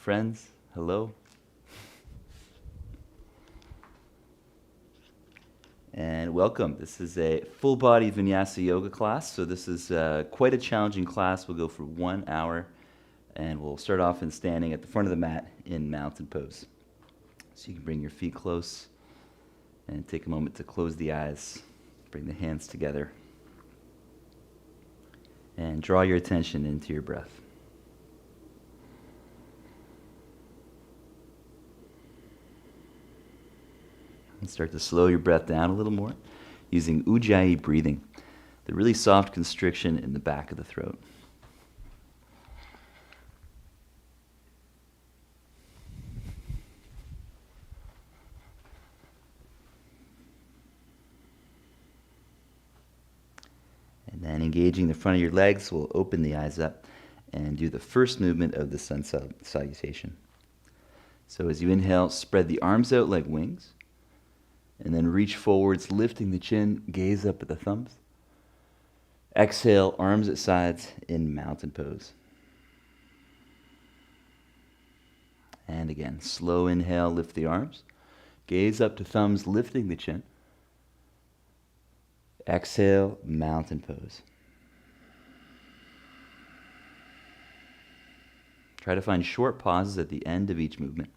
friends, hello. And welcome. This is a full-body Vinyasa yoga class, so this is quite a challenging class. We'll go for 1 hour, and we'll start off in standing at the front of the mat in mountain pose. So you can bring your feet close and take a moment to close the eyes, bring the hands together, and draw your attention into your breath. And start to slow your breath down a little more using Ujjayi breathing, the really soft constriction in the back of the throat. And then engaging the front of your legs, we'll open the eyes up and do the first movement of the sun salutation. So as you inhale, spread the arms out like wings. And then reach forwards, lifting the chin, gaze up at the thumbs. Exhale, arms at sides in mountain pose. And again, slow inhale, lift the arms. Gaze up to thumbs, lifting the chin. Exhale, mountain pose. Try to find short pauses at the end of each movement.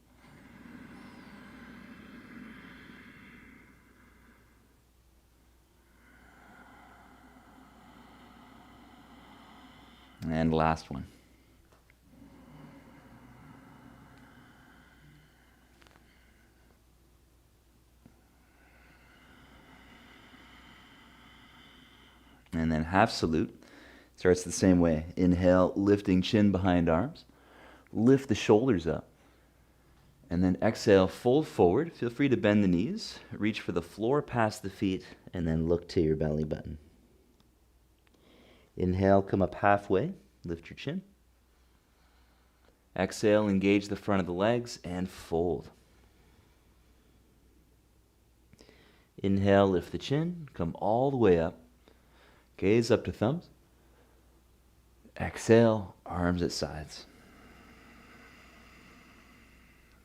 And last one. And then half salute. Starts the same way. Inhale, lifting chin behind arms. Lift the shoulders up. And then exhale, fold forward. Feel free to bend the knees. Reach for the floor past the feet. And then look to your belly button. Inhale, come up halfway, lift your chin. Exhale, engage the front of the legs and fold. Inhale, lift the chin, come all the way up. Gaze up to thumbs. Exhale, arms at sides.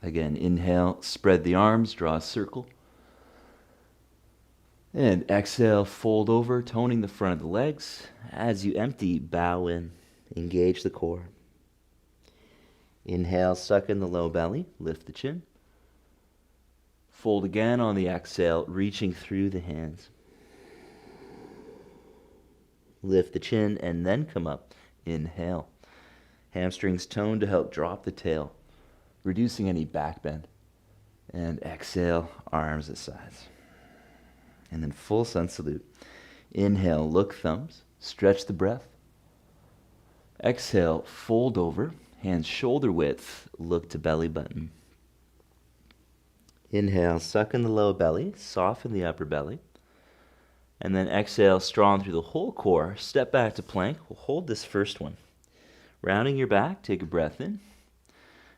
Again, inhale, spread the arms, draw a circle. And exhale, fold over, toning the front of the legs. As you empty, bow in, engage the core. Inhale, suck in the low belly, lift the chin. Fold again on the exhale, reaching through the hands. Lift the chin and then come up. Inhale. Hamstrings toned to help drop the tail, reducing any back bend. And exhale, arms at sides. And then full sun salute. Inhale, look thumbs, stretch the breath. Exhale, fold over, hands shoulder width, look to belly button. Inhale, suck in the low belly, soften the upper belly. And then exhale, strong through the whole core, step back to plank. We'll hold this first one. Rounding your back, take a breath in.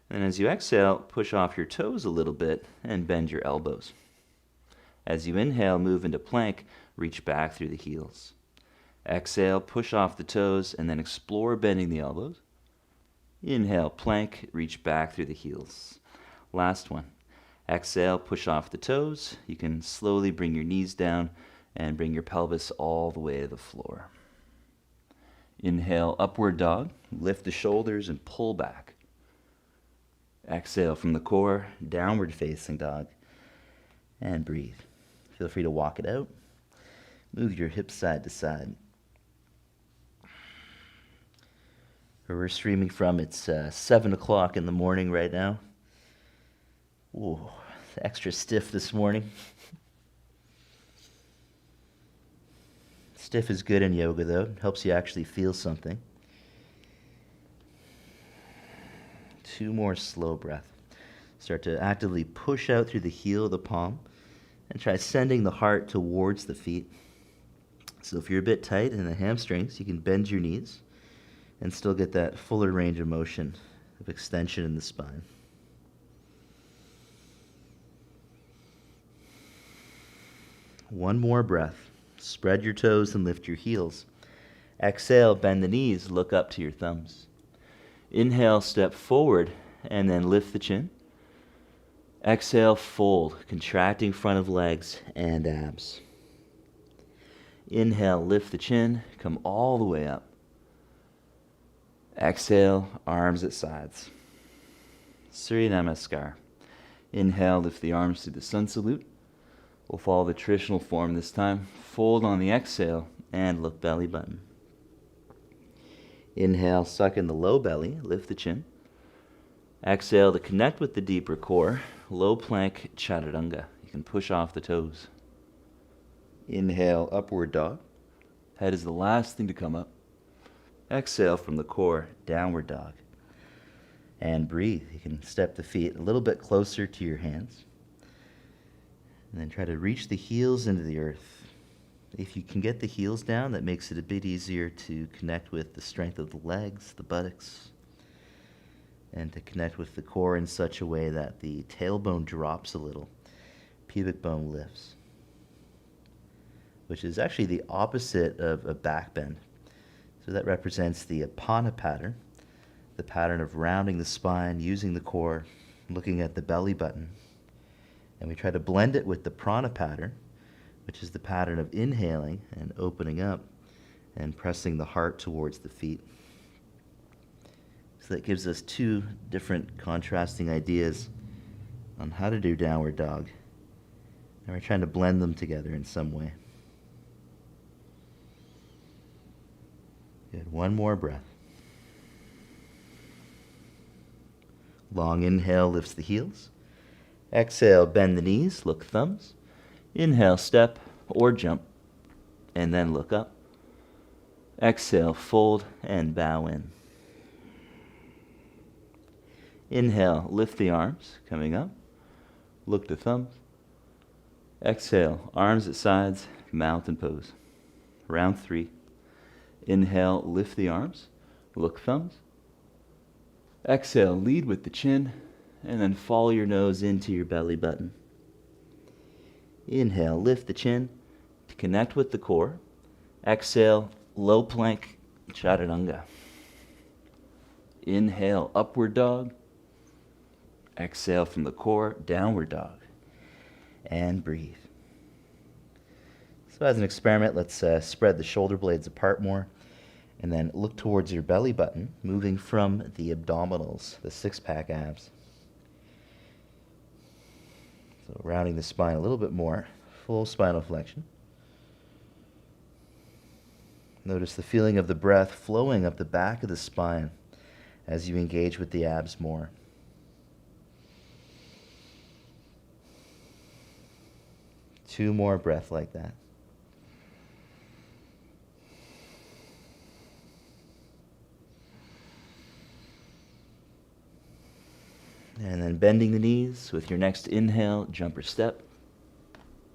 And as you exhale, push off your toes a little bit and bend your elbows. As you inhale, move into plank, reach back through the heels. Exhale, push off the toes, and then explore bending the elbows. Inhale, plank, reach back through the heels. Last one. Exhale, push off the toes. You can slowly bring your knees down and bring your pelvis all the way to the floor. Inhale, upward dog. Lift the shoulders and pull back. Exhale from the core, downward facing dog. And breathe. Feel free to walk it out. Move your hips side to side. Where we're streaming from, it's 7 o'clock in the morning right now. Ooh, extra stiff this morning. Stiff is good in yoga, though. It helps you actually feel something. 2 more slow breaths. Start to actively push out through the heel of the palm and try sending the heart towards the feet. So if you're a bit tight in the hamstrings, you can bend your knees and still get that fuller range of motion of extension in the spine. One more breath. Spread your toes and lift your heels. Exhale, bend the knees, look up to your thumbs. Inhale, step forward. and then lift the chin. Exhale, fold, contracting front of legs and abs. Inhale, lift the chin, come all the way up. Exhale, arms at sides. Surya Namaskar. Inhale, lift the arms to the sun salute. We'll follow the traditional form this time. Fold on the exhale and look belly button. Inhale, suck in the low belly, lift the chin. Exhale to connect with the deeper core, low plank chaturanga. You can push off the toes. Inhale, upward dog. Head is the last thing to come up. Exhale from the core, downward dog. And breathe. You can step the feet a little bit closer to your hands. And then try to reach the heels into the earth. If you can get the heels down, that makes it a bit easier to connect with the strength of the legs, the buttocks, and to connect with the core in such a way that the tailbone drops a little, pubic bone lifts, which is actually the opposite of a back bend. So that represents the Apana pattern, the pattern of rounding the spine, using the core, looking at the belly button. And we try to blend it with the Prana pattern, which is the pattern of inhaling and opening up and pressing the heart towards the feet. So that gives us two different contrasting ideas on how to do downward dog. And we're trying to blend them together in some way. Good. One more breath. Long inhale lifts the heels. Exhale, bend the knees, look thumbs. Inhale, step or jump, and then look up. Exhale, fold and bow in. Inhale, lift the arms, coming up. Look to thumbs. Exhale, arms at sides, mountain pose. Round 3. Inhale, lift the arms, look thumbs. Exhale, lead with the chin, and then follow your nose into your belly button. Inhale, lift the chin to connect with the core. Exhale, low plank chaturanga. Inhale, upward dog. Exhale from the core, downward dog. And breathe. So as an experiment, let's spread the shoulder blades apart more. And then look towards your belly button, moving from the abdominals, the six-pack abs. So rounding the spine a little bit more, full spinal flexion. Notice the feeling of the breath flowing up the back of the spine as you engage with the abs more. Two more breaths like that. And then bending the knees with your next inhale, jump or step,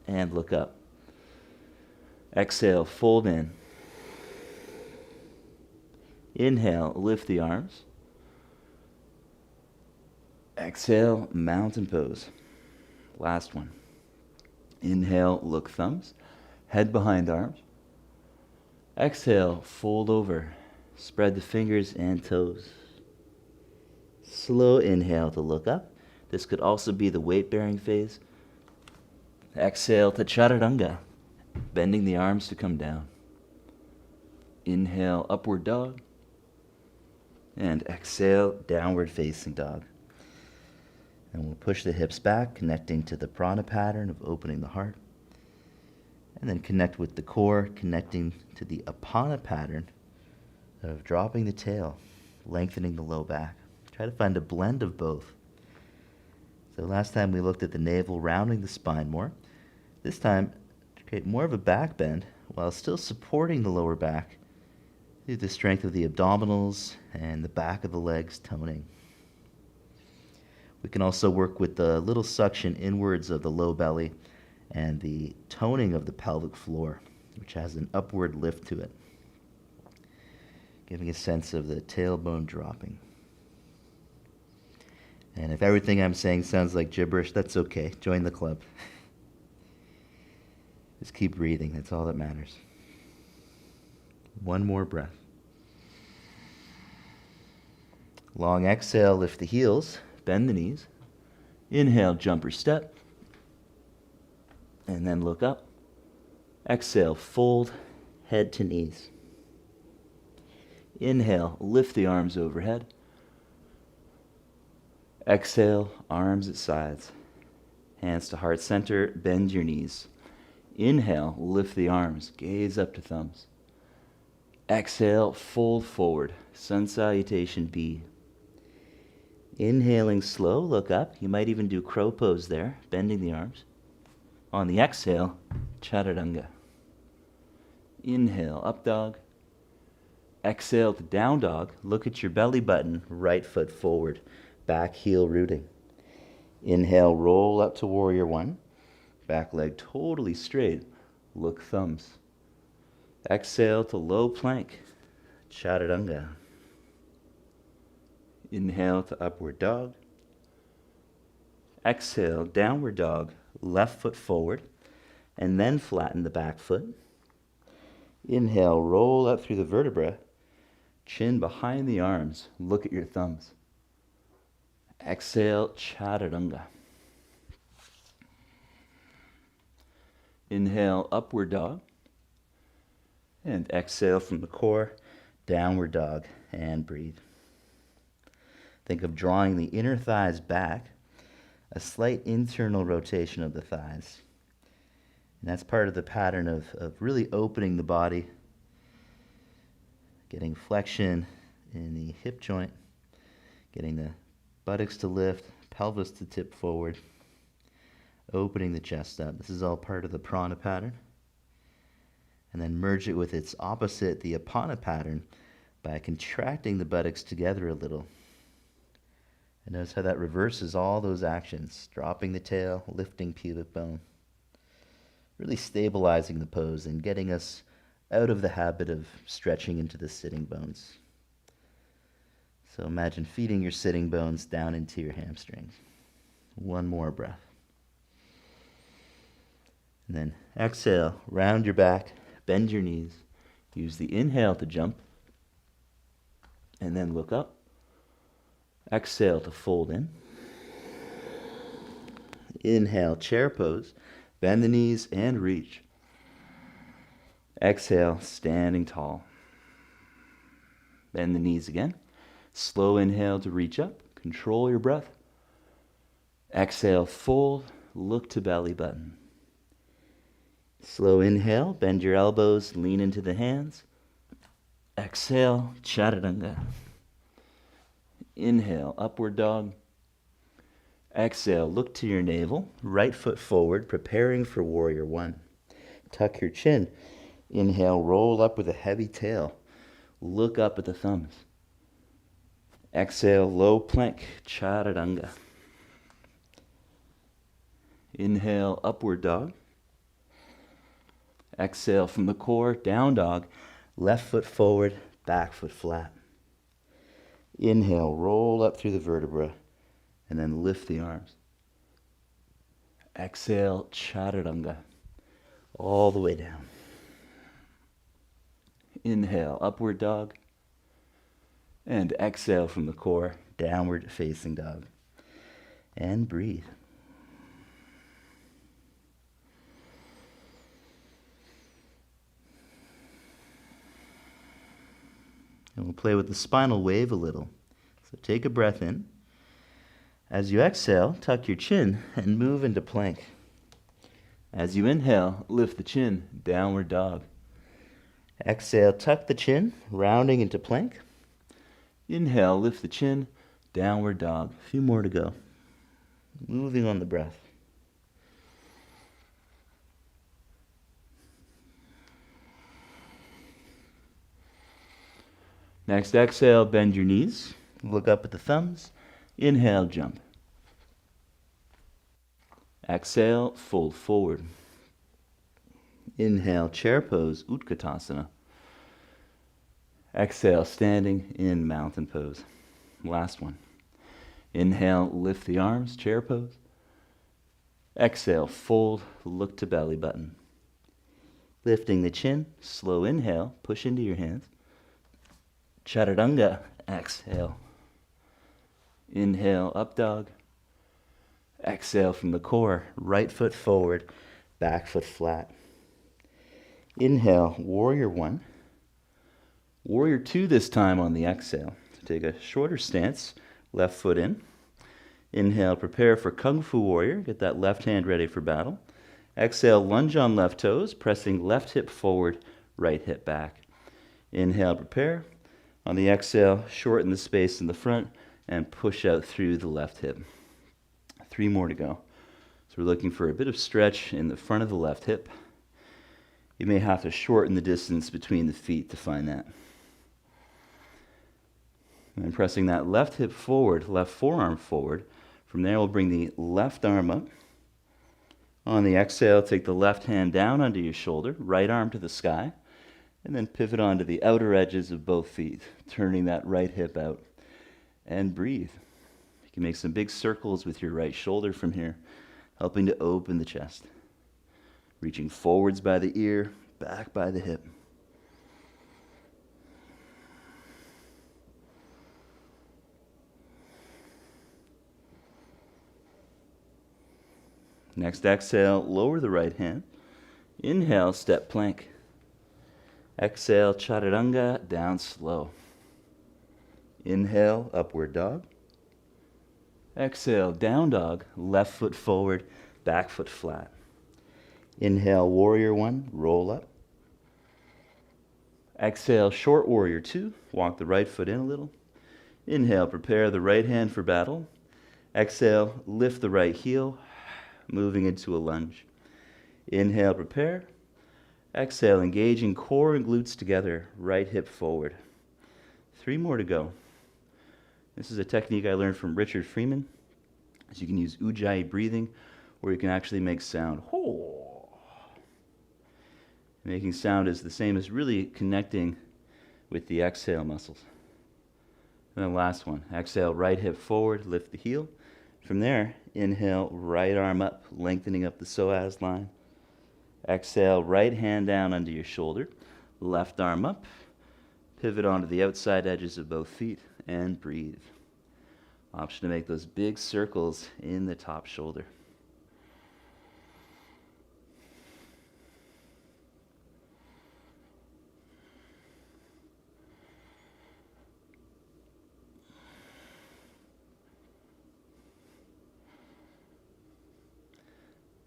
and look up. Exhale, fold in. Inhale, lift the arms. Exhale, mountain pose. Last one. Inhale, look thumbs, head behind arms. Exhale, fold over, spread the fingers and toes. Slow inhale to look up. This could also be the weight-bearing phase. Exhale to chaturanga, bending the arms to come down. Inhale, upward dog. And exhale, downward facing dog. And we'll push the hips back, connecting to the prana pattern of opening the heart. And then connect with the core, connecting to the apana pattern of dropping the tail, lengthening the low back. Try to find a blend of both. So last time we looked at the navel, rounding the spine more. This time, to create more of a back bend while still supporting the lower back through the strength of the abdominals and the back of the legs toning. We can also work with the little suction inwards of the low belly and the toning of the pelvic floor, which has an upward lift to it, giving a sense of the tailbone dropping. And if everything I'm saying sounds like gibberish, that's okay. Join the club. Just keep breathing. That's all that matters. One more breath. Long exhale, lift the heels, bend the knees. Inhale, jump or step. And then look up. Exhale, fold, head to knees. Inhale, lift the arms overhead. Exhale, arms at sides. Hands to heart center, bend your knees. Inhale, lift the arms, gaze up to thumbs. Exhale, fold forward, sun salutation B. Inhaling slow, look up. You might even do crow pose there, bending the arms. On the exhale, chaturanga. Inhale, up dog. Exhale to down dog. Look at your belly button, right foot forward, back heel rooting. Inhale, roll up to warrior one. Back leg totally straight. Look thumbs. Exhale to low plank, chaturanga. Inhale to upward dog. Exhale, downward dog, left foot forward, and then flatten the back foot. Inhale, roll up through the vertebra, chin behind the arms, look at your thumbs. Exhale, chaturanga. Inhale, upward dog. And exhale from the core, downward dog, and breathe. Think of drawing the inner thighs back, a slight internal rotation of the thighs. And that's part of the pattern of really opening the body, getting flexion in the hip joint, getting the buttocks to lift, pelvis to tip forward, opening the chest up. This is all part of the prana pattern. And then merge it with its opposite, the apana pattern, by contracting the buttocks together a little. And notice how that reverses all those actions, dropping the tail, lifting pubic bone, really stabilizing the pose and getting us out of the habit of stretching into the sitting bones. So imagine feeding your sitting bones down into your hamstrings. One more breath. And then exhale, round your back, bend your knees. Use the inhale to jump. And then look up. Exhale to fold in. Inhale, chair pose. Bend the knees and reach. Exhale, standing tall. Bend the knees again. Slow inhale to reach up. Control your breath. Exhale, fold. Look to belly button. Slow inhale. Bend your elbows. Lean into the hands. Exhale, chaturanga. Inhale, upward dog. Exhale, look to your navel. Right foot forward, preparing for warrior one. Tuck your chin. Inhale, roll up with a heavy tail. Look up at the thumbs. Exhale, low plank, chaturanga. Inhale, upward dog. Exhale from the core, down dog. Left foot forward, back foot flat. Inhale, roll up through the vertebra, and then lift the arms. Exhale, chaturanga, all the way down. Inhale, upward dog. And exhale from the core, downward facing dog. And breathe. And we'll play with the spinal wave a little. So take a breath in. As you exhale, tuck your chin and move into plank. As you inhale, lift the chin, downward dog. Exhale, tuck the chin, rounding into plank. Inhale, lift the chin, downward dog. A few more to go. Moving on the breath. Next exhale, bend your knees. Look up at the thumbs. Inhale, jump. Exhale, fold forward. Inhale, chair pose, Utkatasana. Exhale, standing in mountain pose. Last one. Inhale, lift the arms, chair pose. Exhale, fold, look to belly button. Lifting the chin, slow inhale, push into your hands. Chaturanga, exhale. Inhale, up dog. Exhale from the core, right foot forward, back foot flat. Inhale, warrior one. Warrior two this time on the exhale. So take a shorter stance, left foot in. Inhale, prepare for Kung Fu Warrior. Get that left hand ready for battle. Exhale, lunge on left toes, pressing left hip forward, right hip back. Inhale, prepare. On the exhale, shorten the space in the front and push out through the left hip. 3 more to go. So we're looking for a bit of stretch in the front of the left hip. You may have to shorten the distance between the feet to find that. And then pressing that left hip forward, left forearm forward. From there, we'll bring the left arm up. On the exhale, take the left hand down under your shoulder, right arm to the sky, and then pivot onto the outer edges of both feet, turning that right hip out, and breathe. You can make some big circles with your right shoulder from here, helping to open the chest. Reaching forwards by the ear, back by the hip. Next exhale, lower the right hand. Inhale, step plank. Exhale, chaturanga, down slow. Inhale, upward dog. Exhale, down dog, left foot forward, back foot flat. Inhale, warrior one, roll up. Exhale, short warrior two, walk the right foot in a little. Inhale, prepare the right hand for battle. Exhale, lift the right heel, moving into a lunge. Inhale, prepare. Exhale, engaging core and glutes together, right hip forward. 3 more to go. This is a technique I learned from Richard Freeman. So you can use ujjayi breathing, where you can actually make sound. Making sound is the same as really connecting with the exhale muscles. And then last one. Exhale, right hip forward, lift the heel. From there, inhale, right arm up, lengthening up the psoas line. Exhale, right hand down under your shoulder, left arm up, pivot onto the outside edges of both feet, and breathe. Option to make those big circles in the top shoulder.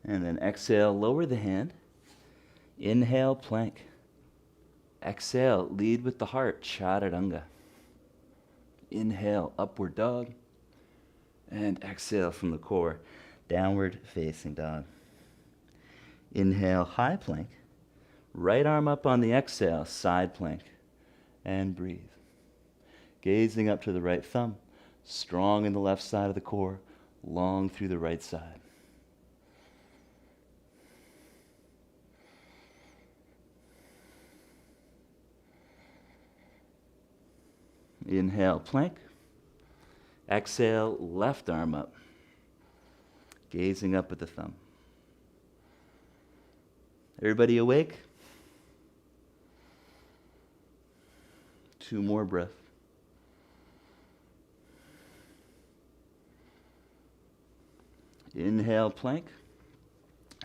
And then exhale, lower the hand. Inhale, plank. Exhale, lead with the heart, chaturanga. Inhale, upward dog. And exhale from the core, downward facing dog. Inhale, high plank. Right arm up on the exhale, side plank. And breathe. Gazing up to the right thumb, strong in the left side of the core, long through the right side. Inhale, plank. Exhale, left arm up. Gazing up at the thumb. Everybody awake? 2 more breaths. Inhale, plank.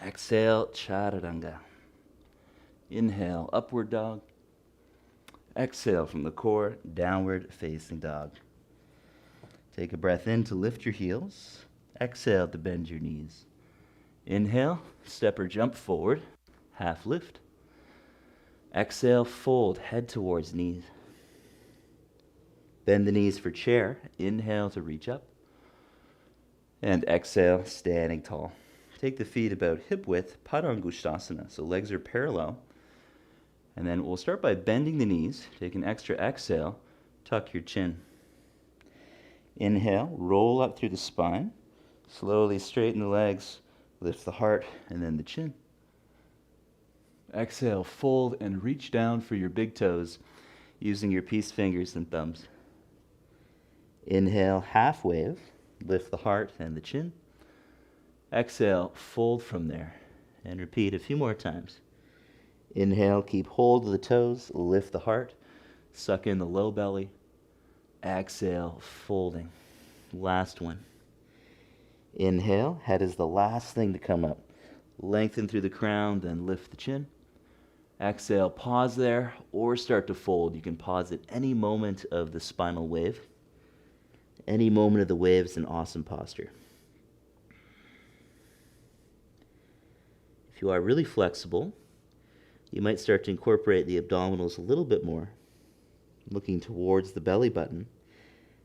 Exhale, chaturanga. Inhale, upward dog. Exhale from the core, downward facing dog. Take a breath in to lift your heels. Exhale to bend your knees. Inhale, step or jump forward, half lift. Exhale, fold, head towards knees. Bend the knees for chair. Inhale to reach up. And exhale, standing tall. Take the feet about hip width, Padangusthasana, so legs are parallel. And then we'll start by bending the knees. Take an extra exhale, tuck your chin. Inhale, roll up through the spine. Slowly straighten the legs, lift the heart, and then the chin. Exhale, fold and reach down for your big toes using your peace fingers and thumbs. Inhale, half wave, lift the heart and the chin. Exhale, fold from there, and repeat a few more times. Inhale, keep hold of the toes, lift the heart, suck in the low belly. Exhale, folding. Last one. Inhale, head is the last thing to come up. Lengthen through the crown, then lift the chin. Exhale, pause there, or start to fold. You can pause at any moment of the spinal wave. Any moment of the wave is an awesome posture. If you are really flexible, you might start to incorporate the abdominals a little bit more, looking towards the belly button,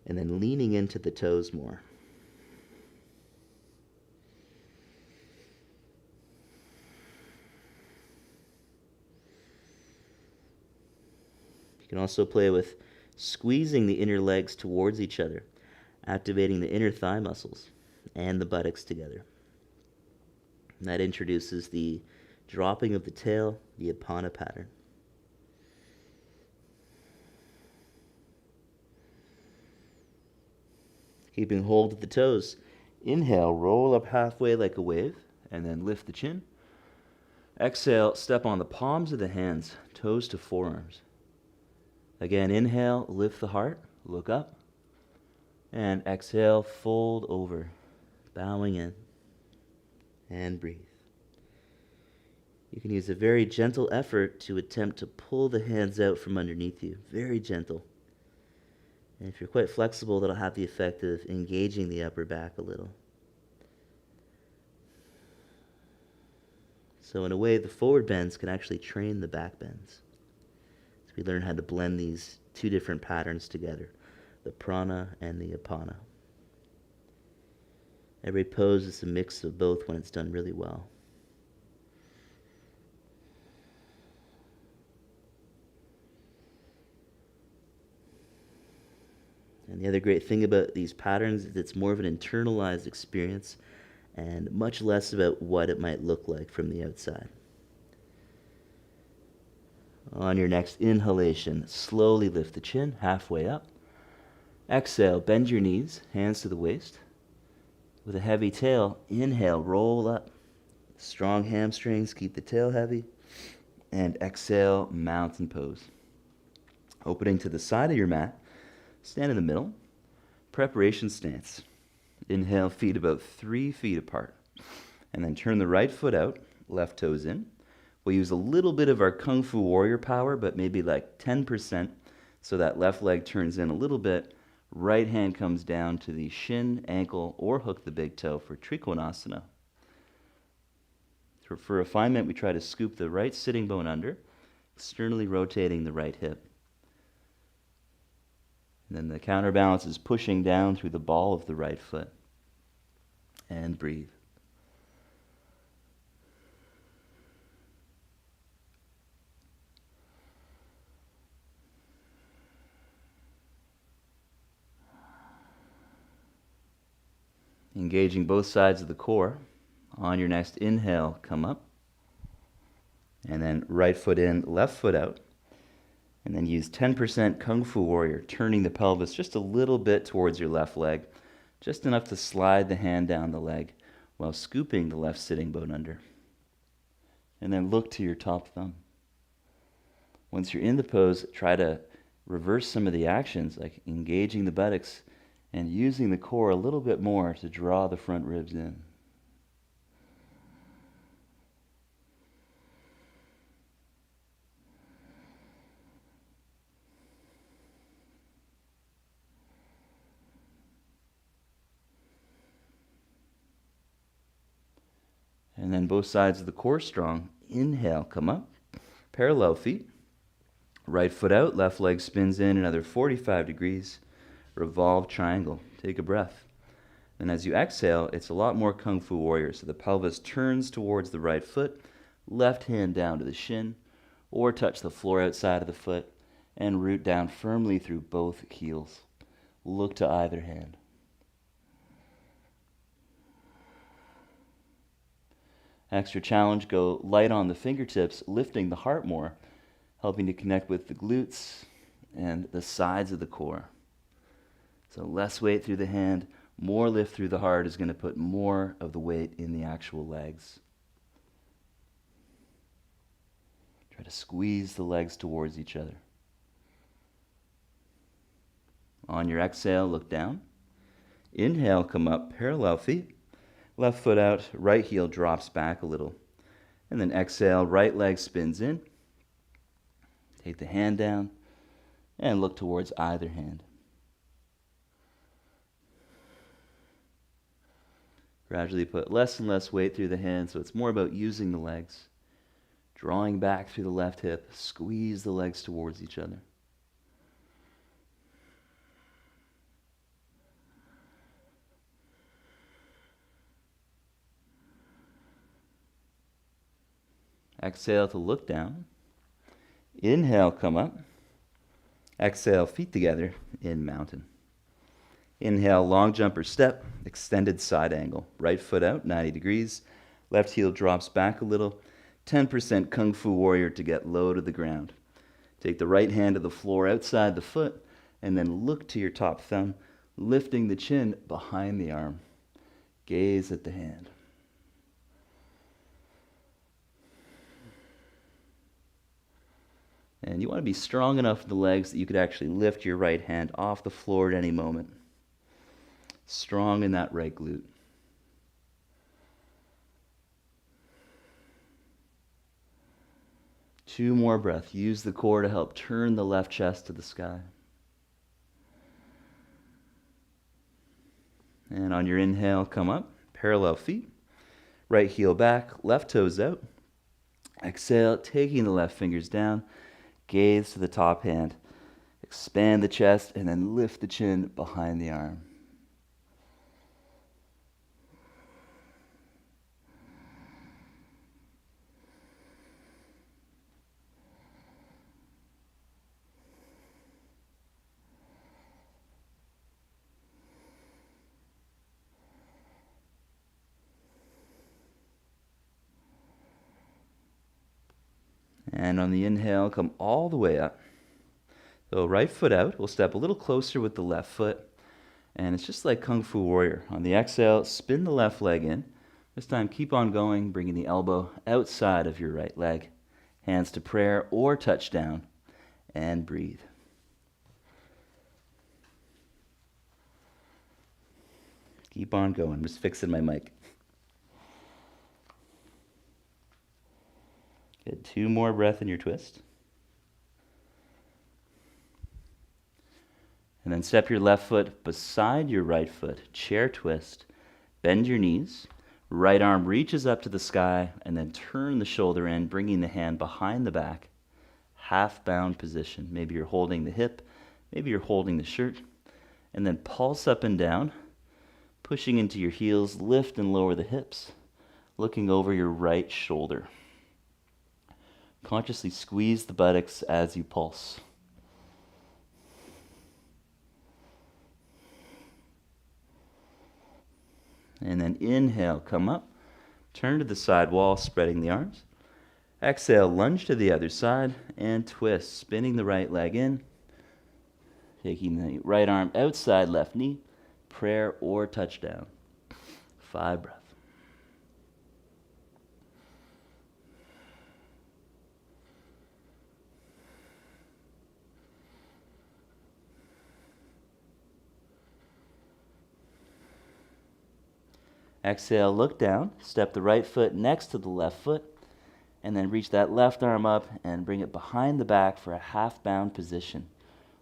and then leaning into the toes more. You can also play with squeezing the inner legs towards each other, activating the inner thigh muscles and the buttocks together. And that introduces the dropping of the tail, the Apana pattern. Keeping hold of the toes. Inhale, roll up halfway like a wave, and then lift the chin. Exhale, step on the palms of the hands, toes to forearms. Again, inhale, lift the heart, look up. And exhale, fold over, bowing in, and breathe. You can use a very gentle effort to attempt to pull the hands out from underneath you. Very gentle. And if you're quite flexible, that'll have the effect of engaging the upper back a little. So in a way, the forward bends can actually train the back bends. So we learn how to blend these two different patterns together, the prana and the apana. Every pose is a mix of both when it's done really well. And the other great thing about these patterns is it's more of an internalized experience and much less about what it might look like from the outside. On your next inhalation, slowly lift the chin halfway up. Exhale, bend your knees, hands to the waist. With a heavy tail, inhale, roll up. Strong hamstrings, keep the tail heavy. And exhale, mountain pose. Opening to the side of your mat, stand in the middle. Preparation stance. Inhale, feet about 3 feet apart. And then turn the right foot out, left toes in. We'll use a little bit of our Kung Fu Warrior power, but maybe like 10%, so that left leg turns in a little bit. Right hand comes down to the shin, ankle, or hook the big toe for Trikonasana. For refinement, we try to scoop the right sitting bone under, externally rotating the right hip. And then the counterbalance is pushing down through the ball of the right foot. And breathe. Engaging both sides of the core. On your next inhale, come up. And then right foot in, left foot out. And then use 10% Kung Fu Warrior, turning the pelvis just a little bit towards your left leg, just enough to slide the hand down the leg while scooping the left sitting bone under. And then look to your top thumb. Once you're in the pose, try to reverse some of the actions, like engaging the buttocks and using the core a little bit more to draw the front ribs in. And then both sides of the core strong. Inhale, come up. Parallel feet. Right foot out, left leg spins in another 45 degrees. Revolve triangle. Take a breath. And as you exhale, it's a lot more Kung Fu Warrior. So the pelvis turns towards the right foot, left hand down to the shin, or touch the floor outside of the foot, and root down firmly through both heels. Look to either hand. Extra challenge, go light on the fingertips, lifting the heart more, helping to connect with the glutes and the sides of the core. So less weight through the hand, more lift through the heart is going to put more of the weight in the actual legs. Try to squeeze the legs towards each other. On your exhale, look down. Inhale, come up, parallel feet. Left foot out, right heel drops back a little. And then exhale, right leg spins in. Take the hand down and look towards either hand. Gradually put less and less weight through the hands, so it's more about using the legs. Drawing back through the left hip, squeeze the legs towards each other. Exhale to look down. Inhale, come up. Exhale, feet together in mountain. Inhale, long jumper step, extended side angle. Right foot out, 90 degrees. Left heel drops back a little. 10% Kung Fu Warrior to get low to the ground. Take the right hand to the floor outside the foot, and then look to your top thumb, lifting the chin behind the arm. Gaze at the hand. And you want to be strong enough in the legs that you could actually lift your right hand off the floor at any moment. Strong in that right glute. Two more breaths. Use the core to help turn the left chest to the sky. And on your inhale, come up. Parallel feet. Right heel back, left toes out. Exhale, taking the left fingers down. Gaze to the top hand. Expand the chest and then lift the chin behind the arm. And on the inhale, come all the way up. So right foot out, we'll step a little closer with the left foot. And it's just like Kung Fu Warrior. On the exhale, spin the left leg in. This time, keep on going, bringing the elbow outside of your right leg. Hands to prayer or touchdown. And breathe. Keep on going. I'm just fixing my mic. Good. Two more breaths in your twist. And then step your left foot beside your right foot. Chair twist. Bend your knees. Right arm reaches up to the sky, and then turn the shoulder in, bringing the hand behind the back. Half bound position. Maybe you're holding the hip. Maybe you're holding the shirt. And then pulse up and down. Pushing into your heels. Lift and lower the hips. Looking over your right shoulder. Consciously squeeze the buttocks as you pulse. And then inhale, come up. Turn to the side wall, spreading the arms. Exhale, lunge to the other side and twist, spinning the right leg in. Taking the right arm outside left knee, prayer or touchdown. 5 breaths. Exhale, look down, step the right foot next to the left foot, and then reach that left arm up and bring it behind the back for a half-bound position,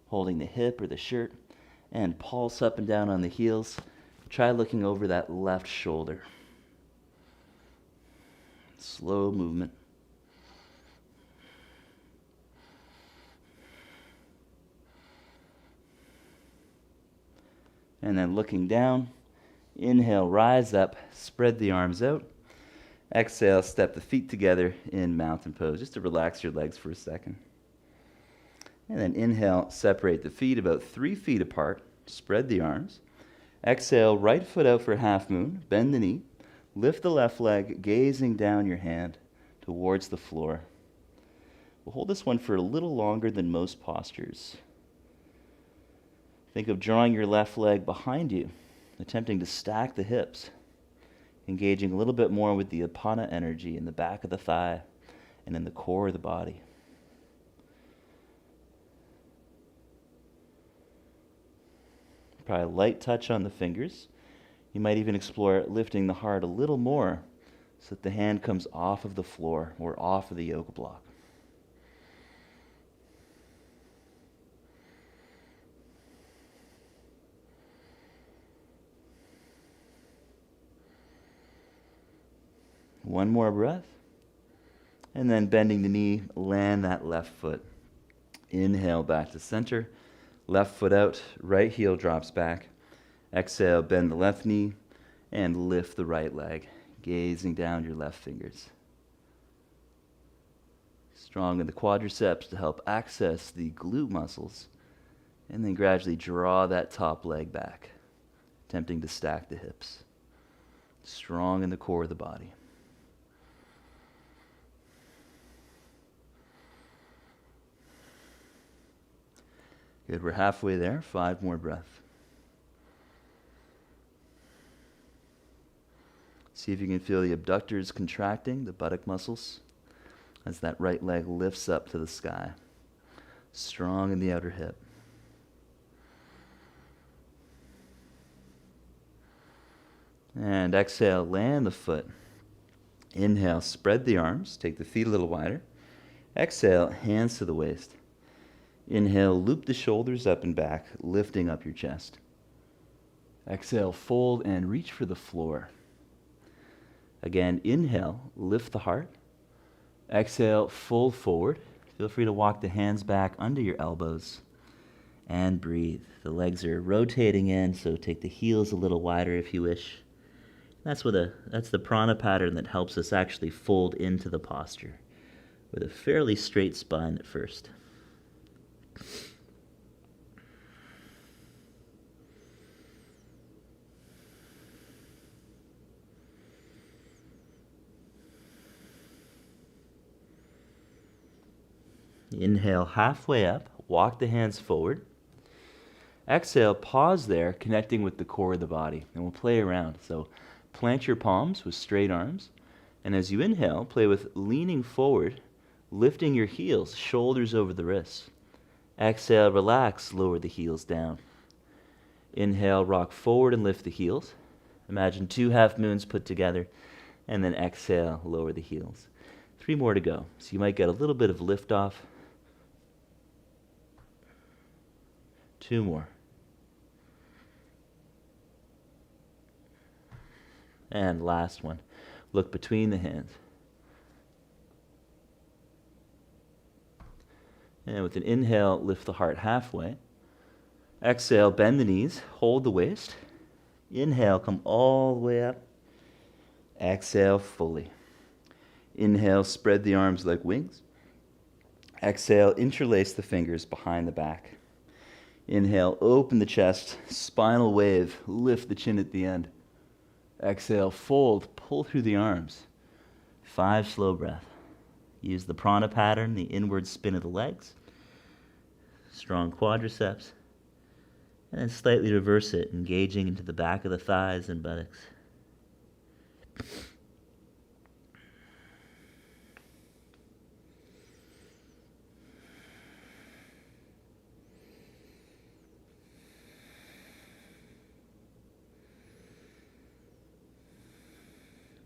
holding the hip or the shirt, and pulse up and down on the heels. Try looking over that left shoulder. Slow movement. And then looking down, inhale, rise up, spread the arms out. Exhale, step the feet together in mountain pose, just to relax your legs for a second. And then inhale, separate the feet about 3 feet apart, spread the arms. Exhale, right foot out for half moon, bend the knee, lift the left leg, gazing down your hand towards the floor. We'll hold this one for a little longer than most postures. Think of drawing your left leg behind you, attempting to stack the hips, engaging a little bit more with the apana energy in the back of the thigh and in the core of the body. Probably a light touch on the fingers. You might even explore lifting the heart a little more so that the hand comes off of the floor or off of the yoga block. One more breath. And then bending the knee, land that left foot. Inhale back to center. Left foot out, right heel drops back. Exhale, bend the left knee and lift the right leg, gazing down your left fingers. Strong in the quadriceps to help access the glute muscles. And then gradually draw that top leg back, attempting to stack the hips. Strong in the core of the body. Good, we're halfway there. 5 more breaths. See if you can feel the abductors contracting, the buttock muscles, as that right leg lifts up to the sky. Strong in the outer hip. And exhale, land the foot. Inhale, spread the arms, take the feet a little wider. Exhale, hands to the waist. Inhale, loop the shoulders up and back, lifting up your chest. Exhale, fold and reach for the floor. Again, inhale, lift the heart. Exhale, fold forward. Feel free to walk the hands back under your elbows. And breathe. The legs are rotating in, so take the heels a little wider if you wish. That's the prana pattern that helps us actually fold into the posture with a fairly straight spine at first. Inhale halfway up, walk the hands forward. Exhale, pause there, connecting with the core of the body, and we'll play around. So plant your palms with straight arms, and as you inhale, play with leaning forward, lifting your heels, shoulders over the wrists. Exhale, relax, lower the heels down. Inhale, rock forward and lift the heels. Imagine 2 half moons put together, and then exhale, lower the heels. 3 more to go. So you might get a little bit of lift off. 2 more. And last one. Look between the hands. And with an inhale, lift the heart halfway. Exhale, bend the knees, hold the waist. Inhale, come all the way up. Exhale fully. Inhale, spread the arms like wings. Exhale, interlace the fingers behind the back. Inhale, open the chest, spinal wave, lift the chin at the end. Exhale, fold, pull through the arms. 5 slow breaths. Use the prana pattern, the inward spin of the legs. Strong quadriceps. And then slightly reverse it, engaging into the back of the thighs and buttocks.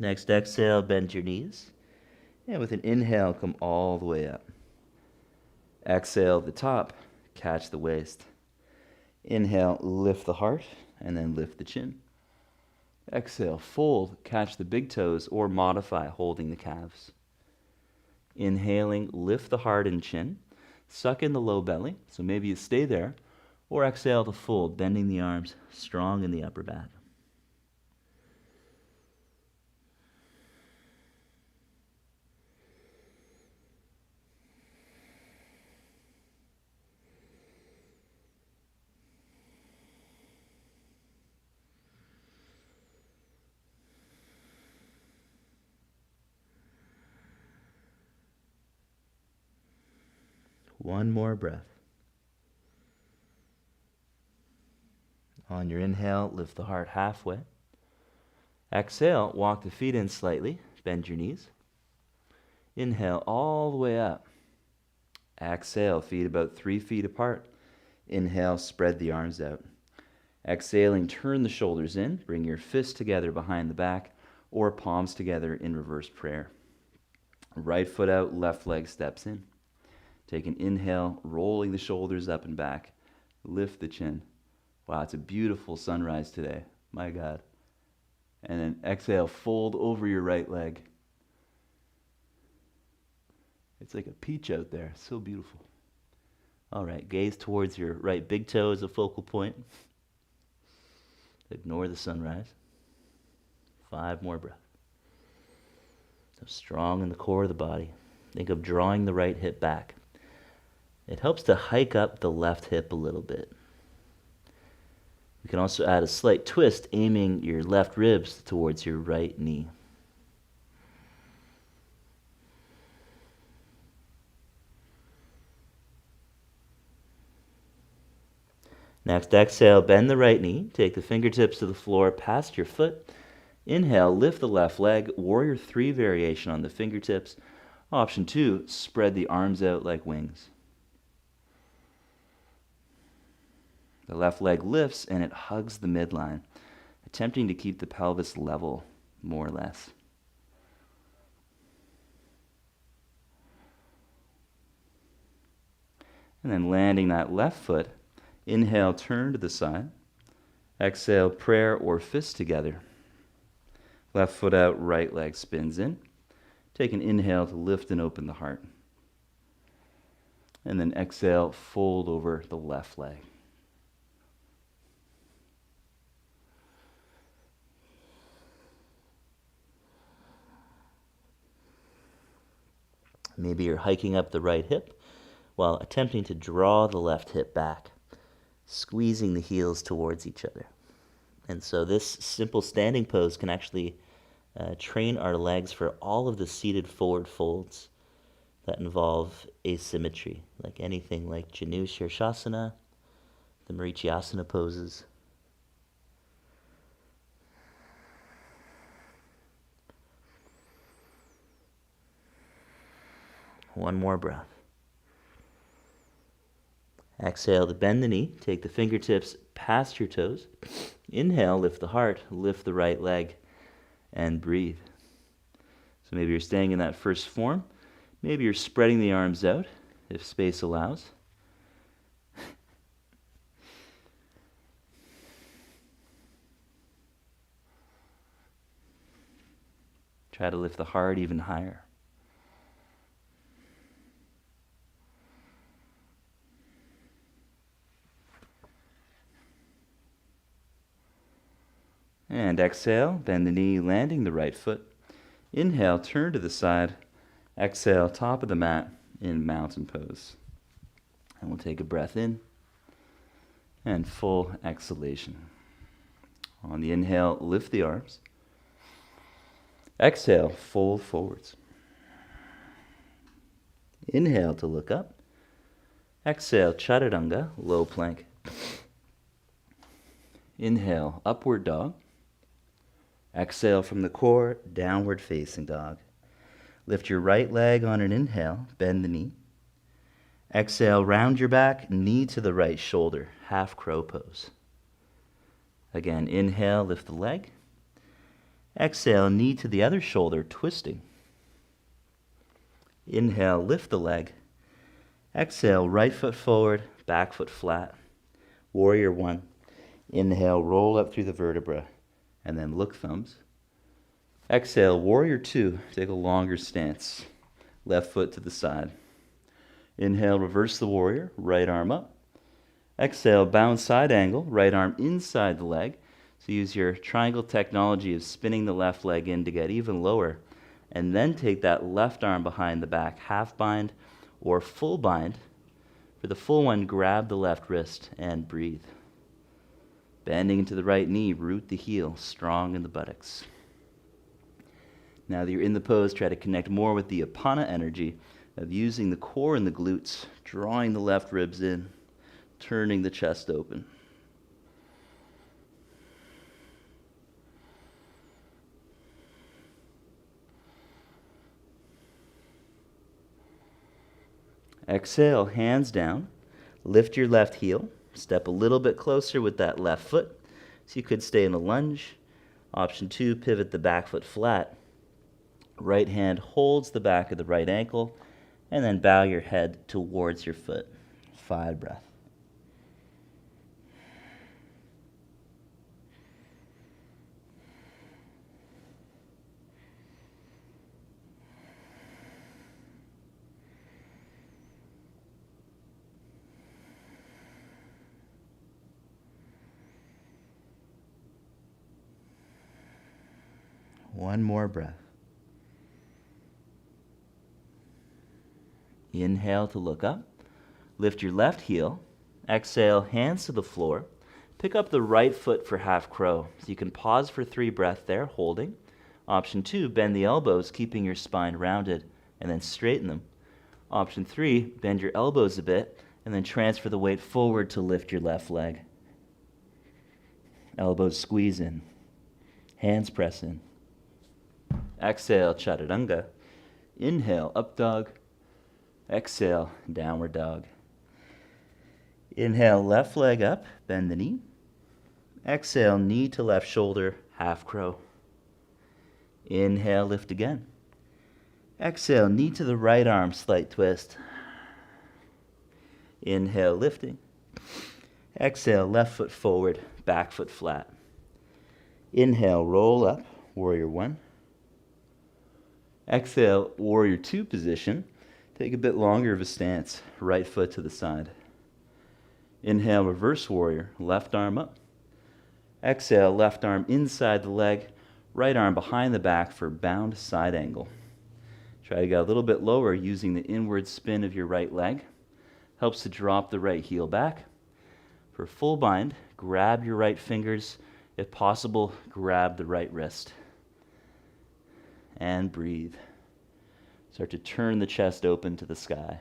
Next exhale, bend your knees. And with an inhale, come all the way up. Exhale the top, catch the waist. Inhale, lift the heart, and then lift the chin. Exhale, fold, catch the big toes, or modify holding the calves. Inhaling, lift the heart and chin. Suck in the low belly, so maybe you stay there. Or exhale to fold, bending the arms, strong in the upper back. One more breath. On your inhale, lift the heart halfway. Exhale, walk the feet in slightly, bend your knees. Inhale all the way up. Exhale, feet about 3 feet apart. Inhale, spread the arms out. Exhaling, turn the shoulders in. Bring your fists together behind the back or palms together in reverse prayer. Right foot out, left leg steps in. Take an inhale, rolling the shoulders up and back. Lift the chin. Wow, it's a beautiful sunrise today. My God. And then exhale, fold over your right leg. It's like a peach out there. So beautiful. All right, gaze towards your right big toe as a focal point. Ignore the sunrise. 5 more breaths. So strong in the core of the body. Think of drawing the right hip back. It helps to hike up the left hip a little bit. You can also add a slight twist, aiming your left ribs towards your right knee. Next, exhale, bend the right knee. Take the fingertips to the floor past your foot. Inhale, lift the left leg, warrior 3 variation on the fingertips. Option 2, spread the arms out like wings. The left leg lifts and it hugs the midline, attempting to keep the pelvis level, more or less. And then landing that left foot, inhale, turn to the side. Exhale, prayer or fists together. Left foot out, right leg spins in. Take an inhale to lift and open the heart. And then exhale, fold over the left leg. Maybe you're hiking up the right hip while attempting to draw the left hip back, squeezing the heels towards each other. And so this simple standing pose can actually train our legs for all of the seated forward folds that involve asymmetry, like anything like Janu Shirshasana, the Marichyasana poses. One more breath. Exhale to bend the knee. Take the fingertips past your toes. Inhale, lift the heart, lift the right leg, and breathe. So maybe you're staying in that first form. Maybe you're spreading the arms out, if space allows. Try to lift the heart even higher. And exhale, bend the knee, landing the right foot. Inhale, turn to the side. Exhale, top of the mat in mountain pose. And we'll take a breath in and full exhalation. On the inhale, lift the arms. Exhale, fold forwards. Inhale to look up. Exhale, chaturanga, low plank. Inhale, upward dog. Exhale from the core, downward facing dog. Lift your right leg on an inhale, bend the knee. Exhale, round your back, knee to the right shoulder, half crow pose. Again, inhale, lift the leg. Exhale, knee to the other shoulder, twisting. Inhale, lift the leg. Exhale, right foot forward, back foot flat. Warrior 1. Inhale, roll up through the vertebra, and then look thumbs. Exhale, warrior 2, take a longer stance. Left foot to the side. Inhale, reverse the warrior, right arm up. Exhale, bound side angle, right arm inside the leg. So use your triangle technology of spinning the left leg in to get even lower. And then take that left arm behind the back, half bind or full bind. For the full one, grab the left wrist and breathe. Bending into the right knee, root the heel, strong in the buttocks. Now that you're in the pose, try to connect more with the apana energy of using the core and the glutes, drawing the left ribs in, turning the chest open. Exhale, hands down. Lift your left heel. Step a little bit closer with that left foot. So you could stay in a lunge. Option 2, pivot the back foot flat. Right hand holds the back of the right ankle, and then bow your head towards your foot. 5 breath. One more breath. Inhale to look up. Lift your left heel. Exhale, hands to the floor. Pick up the right foot for half crow. So you can pause for 3 breaths there, holding. Option 2, bend the elbows, keeping your spine rounded, and then straighten them. Option 3, bend your elbows a bit, and then transfer the weight forward to lift your left leg. Elbows squeeze in. Hands press in. Exhale, Chaturanga. Inhale, up dog. Exhale, downward dog. Inhale, left leg up, bend the knee. Exhale, knee to left shoulder, half crow. Inhale, lift again. Exhale, knee to the right arm, slight twist. Inhale, lifting. Exhale, left foot forward, back foot flat. Inhale, roll up, warrior 1. Exhale, warrior 2 position. Take a bit longer of a stance, right foot to the side. Inhale, reverse warrior, left arm up. Exhale, left arm inside the leg, right arm behind the back for bound side angle. Try to get a little bit lower using the inward spin of your right leg. Helps to drop the right heel back. For full bind, grab your right fingers. If possible, grab the right wrist. And breathe. Start to turn the chest open to the sky.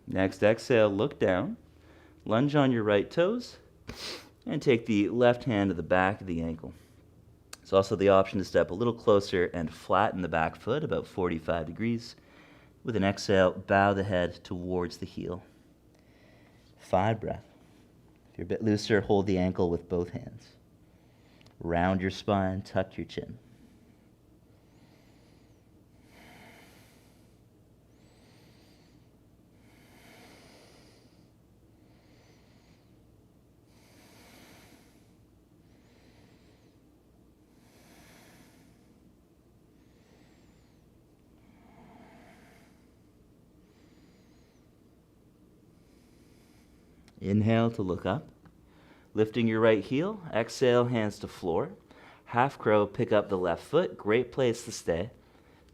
Next exhale, look down, lunge on your right toes, and take the left hand to the back of the ankle. It's also the option to step a little closer and flatten the back foot about 45 degrees. With an exhale, bow the head towards the heel. 5 breath. If you're a bit looser, hold the ankle with both hands. Round your spine, tuck your chin. Inhale to look up. Lifting your right heel. Exhale, hands to floor. Half crow, pick up the left foot. Great place to stay.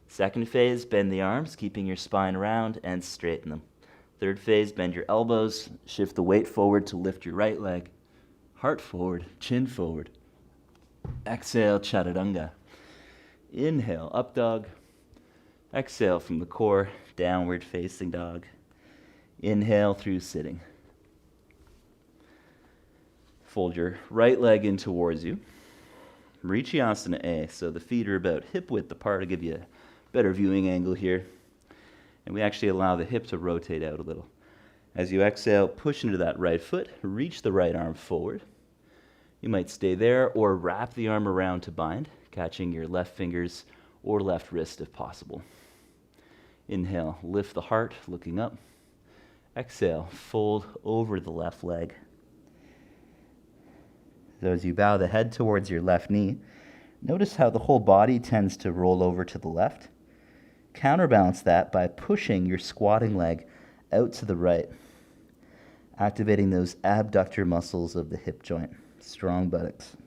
Second phase, bend the arms, keeping your spine round and straighten them. Third phase, bend your elbows. Shift the weight forward to lift your right leg. Heart forward, chin forward. Exhale, Chaturanga. Inhale, up dog. Exhale from the core, downward facing dog. Inhale through sitting. Fold your right leg in towards you. Vinyasa A, so the feet are about hip width apart to give you a better viewing angle here. And we actually allow the hip to rotate out a little. As you exhale, push into that right foot, reach the right arm forward. You might stay there or wrap the arm around to bind, catching your left fingers or left wrist if possible. Inhale, lift the heart, looking up. Exhale, fold over the left leg. So as you bow the head towards your left knee, notice how the whole body tends to roll over to the left. Counterbalance that by pushing your squatting leg out to the right, activating those abductor muscles of the hip joint. Strong buttocks.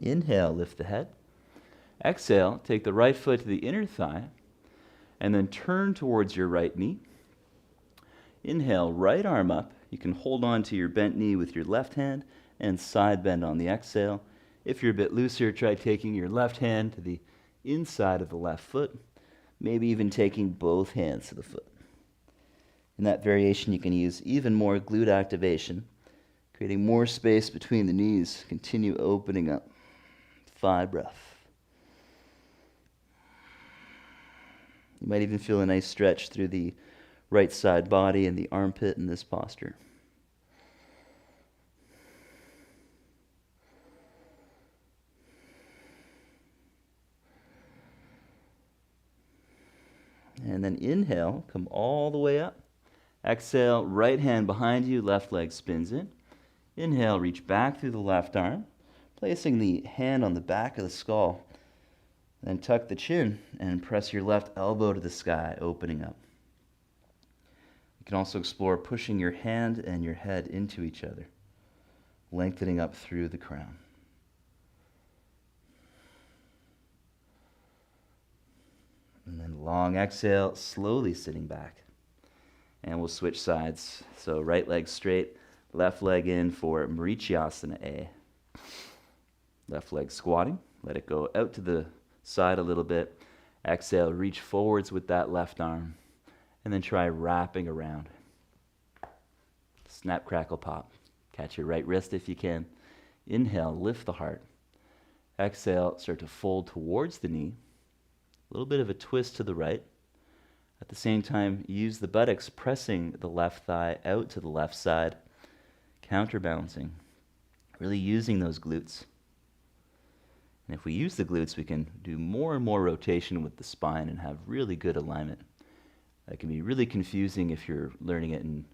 Inhale, lift the head. Exhale, take the right foot to the inner thigh, and then turn towards your right knee. Inhale, right arm up, You can hold on to your bent knee with your left hand and side bend on the exhale. If you're a bit looser, try taking your left hand to the inside of the left foot, maybe even taking both hands to the foot. In that variation, you can use even more glute activation, creating more space between the knees. Continue opening up. 5 breaths. You might even feel a nice stretch through the right side body and the armpit in this posture. And then inhale, come all the way up. Exhale, right hand behind you, left leg spins in. Inhale, reach back through the left arm, placing the hand on the back of the skull. Then tuck the chin and press your left elbow to the sky, opening up. You can also explore pushing your hand and your head into each other, lengthening up through the crown. And then long exhale, slowly sitting back. And we'll switch sides. So right leg straight, left leg in for Vinyasa A. Left leg squatting. Let it go out to the side a little bit. Exhale, reach forwards with that left arm. And then try wrapping around. Snap, crackle, pop. Catch your right wrist if you can. Inhale, lift the heart. Exhale, start to fold towards the knee. A little bit of a twist to the right. At the same time, use the buttocks pressing the left thigh out to the left side, counterbalancing, really using those glutes. And if we use the glutes, we can do more and more rotation with the spine and have really good alignment. That can be really confusing if you're learning it in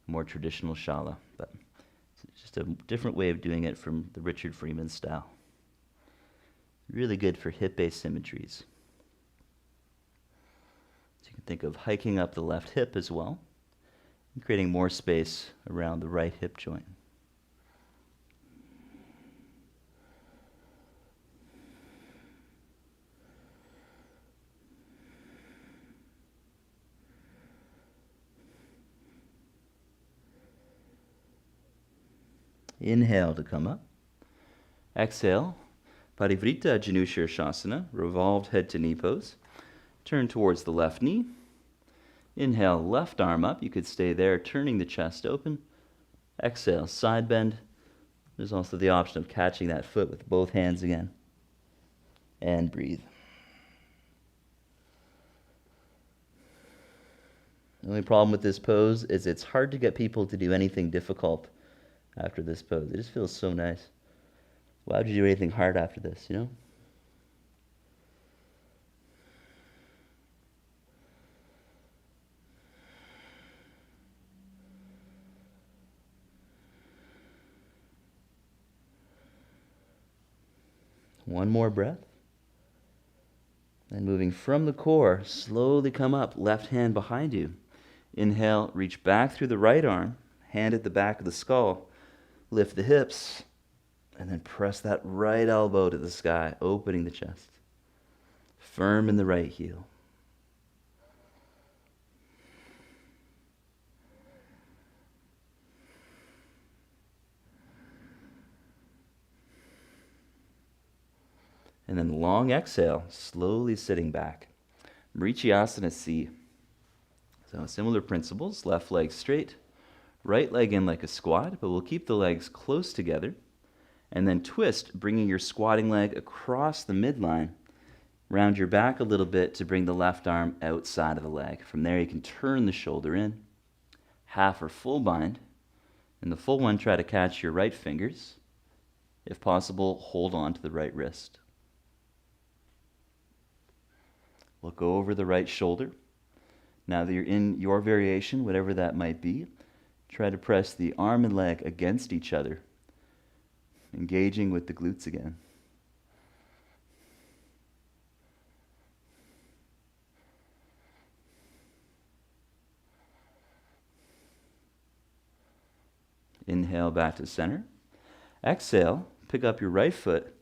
more traditional Shala, but it's just a different way of doing it from the Richard Freeman style. Really good for hip asymmetries. So you can think of hiking up the left hip as well, and creating more space around the right hip joint. Inhale to come up. Exhale, Parivrita Janushirshasana, revolved head to knee pose. Turn towards the left knee. Inhale, left arm up. You could stay there, turning the chest open. Exhale, side bend. There's also the option of catching that foot with both hands again. And breathe. The only problem with this pose is it's hard to get people to do anything difficult after this pose. It just feels so nice. Why would you do anything hard after this, you know? One more breath. And moving from the core, slowly come up, left hand behind you. Inhale, reach back through the right arm, hand at the back of the skull. Lift the hips, and then press that right elbow to the sky, opening the chest. Firm in the right heel. And then long exhale, slowly sitting back. Vinyasa C. So similar principles, left leg straight, right leg in like a squat, but we'll keep the legs close together. And then twist, bringing your squatting leg across the midline. Round your back a little bit to bring the left arm outside of the leg. From there you can turn the shoulder in. Half or full bind. In the full one, try to catch your right fingers. If possible, hold on to the right wrist. Look over the right shoulder. Now that you're in your variation, whatever that might be, try to press the arm and leg against each other, engaging with the glutes again. Inhale back to center. Exhale, pick up your right foot,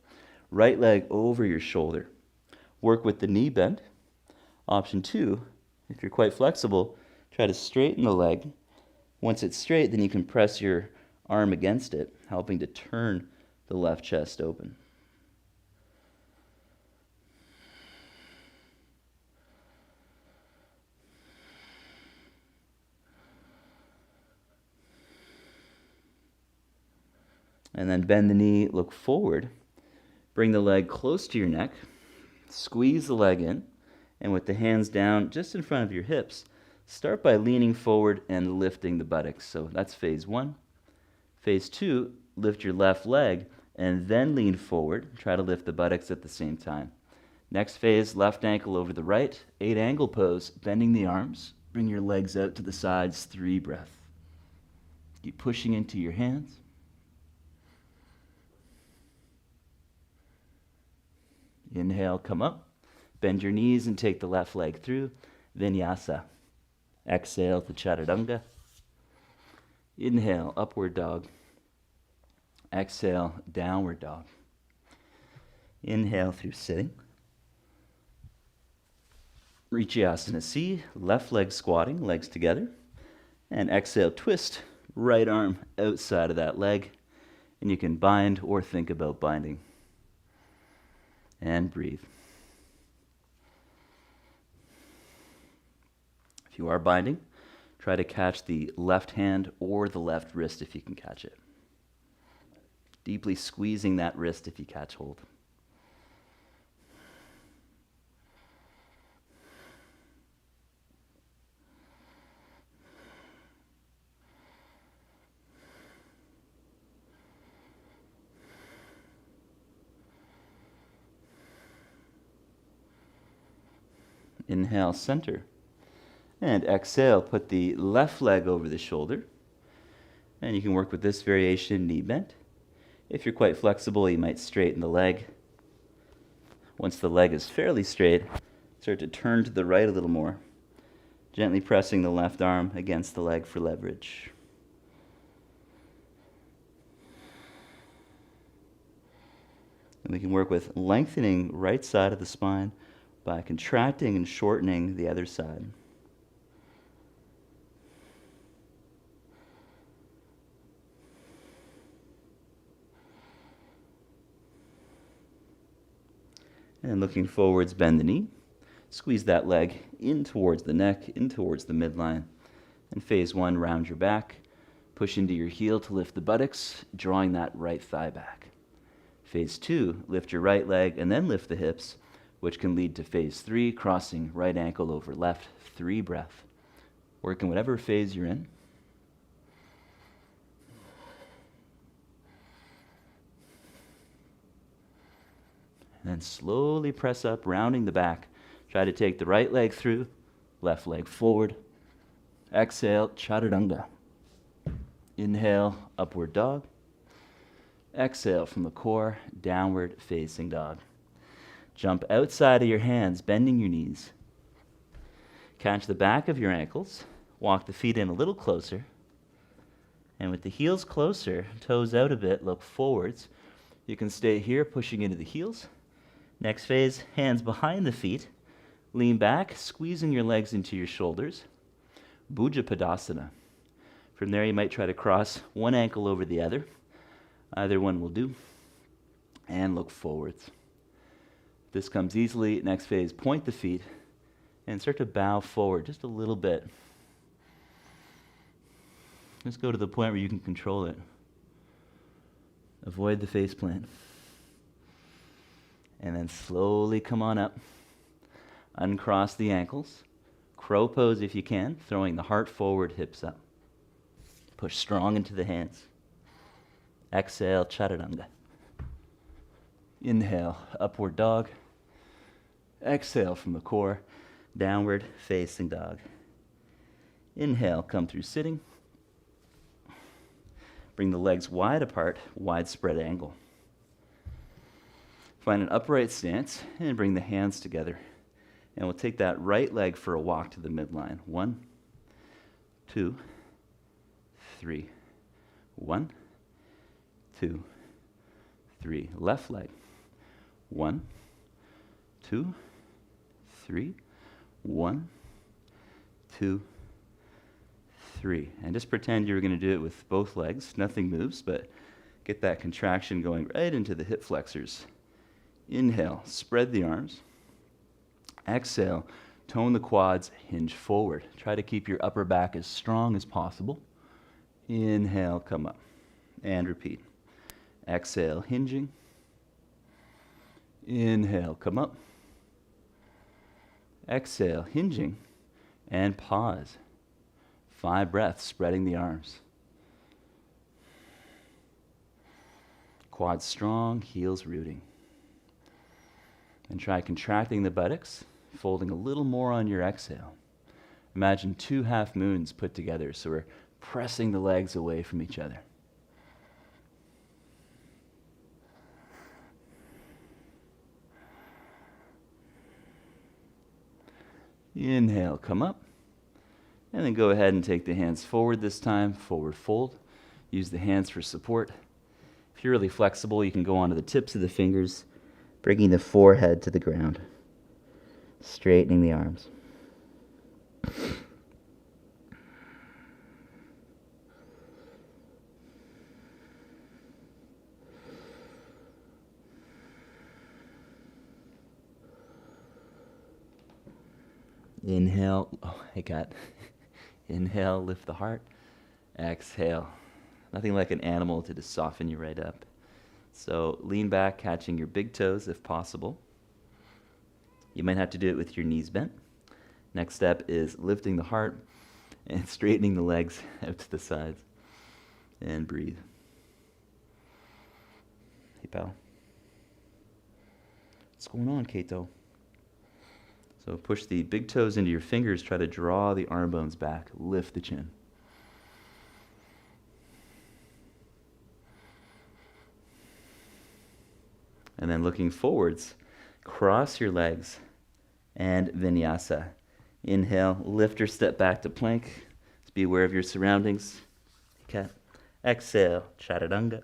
right leg over your shoulder. Work with the knee bend. Option 2, if you're quite flexible, try to straighten the leg. Once it's straight, then you can press your arm against it, helping to turn the left chest open. And then bend the knee, look forward. Bring the leg close to your neck. Squeeze the leg in. And with the hands down just in front of your hips, start by leaning forward and lifting the buttocks. So that's phase 1. Phase 2, lift your left leg and then lean forward. Try to lift the buttocks at the same time. Next phase, left ankle over the right. 8 angle pose, bending the arms. Bring your legs out to the sides. 3 breath. Keep pushing into your hands. Inhale, come up. Bend your knees and take the left leg through. Vinyasa. Exhale to Chaturanga. Inhale, upward dog. Exhale, downward dog. Inhale through sitting. Trikonasana C, left leg squatting, legs together. And exhale, twist, right arm outside of that leg. And you can bind or think about binding. And breathe. If you are binding, try to catch the left hand or the left wrist if you can catch it. Deeply squeezing that wrist if you catch hold. Inhale, center. And exhale, put the left leg over the shoulder. And you can work with this variation, knee bent. If you're quite flexible, you might straighten the leg. Once the leg is fairly straight, start to turn to the right a little more, gently pressing the left arm against the leg for leverage. And we can work with lengthening right side of the spine by contracting and shortening the other side. And looking forwards, bend the knee. Squeeze that leg in towards the neck, in towards the midline. And phase 1, round your back. Push into your heel to lift the buttocks, drawing that right thigh back. Phase 2, lift your right leg and then lift the hips, which can lead to phase 3, crossing right ankle over left, 3 breath. Work in whatever phase you're in. And then slowly press up, rounding the back. Try to take the right leg through, left leg forward. Exhale, Chaturanga. Inhale, upward dog. Exhale from the core, downward facing dog. Jump outside of your hands, bending your knees. Catch the back of your ankles. Walk the feet in a little closer. And with the heels closer, toes out a bit, look forwards. You can stay here, pushing into the heels. Next phase, hands behind the feet. Lean back, squeezing your legs into your shoulders. Bhuja Padasana. From there, you might try to cross one ankle over the other. Either one will do. And look forwards. This comes easily. Next phase, point the feet and start to bow forward just a little bit. Just go to the point where you can control it. Avoid the face plant. And then slowly come on up. Uncross the ankles. Crow pose if you can, throwing the heart forward, hips up. Push strong into the hands. Exhale, Chaturanga. Inhale, upward dog. Exhale from the core, downward facing dog. Inhale, come through sitting. Bring the legs wide apart, wide spread angle. Find an upright stance and bring the hands together. And we'll take that right leg for a walk to the midline. 1, 2, 3. 1, 2, 3. Left leg. 1, 2, 3. 1, 2, 3. And just pretend you're going to do it with both legs. Nothing moves, but get that contraction going right into the hip flexors. Inhale, spread the arms. Exhale, tone the quads, hinge forward. Try to keep your upper back as strong as possible. Inhale, come up. And repeat. Exhale, hinging. Inhale, come up. Exhale, hinging. And pause. 5 breaths, spreading the arms. Quads strong, heels rooting. And try contracting the buttocks, folding a little more on your exhale. Imagine 2 half moons put together, so we're pressing the legs away from each other. Inhale, come up. And then go ahead and take the hands forward this time, forward fold. Use the hands for support. If you're really flexible, you can go onto the tips of the fingers, bringing the forehead to the ground, straightening the arms. Inhale, oh, I got Inhale, lift the heart. Exhale. Nothing like an animal to just soften you right up. So lean back, catching your big toes if possible. You might have to do it with your knees bent. Next step is lifting the heart and straightening the legs out to the sides. And breathe. Hey, pal. What's going on, Kato? So push the big toes into your fingers. Try to draw the arm bones back. Lift the chin. And then looking forwards, cross your legs and Vinyasa. Inhale, lift or step back to plank. Just be aware of your surroundings. Cat. Exhale, Chaturanga.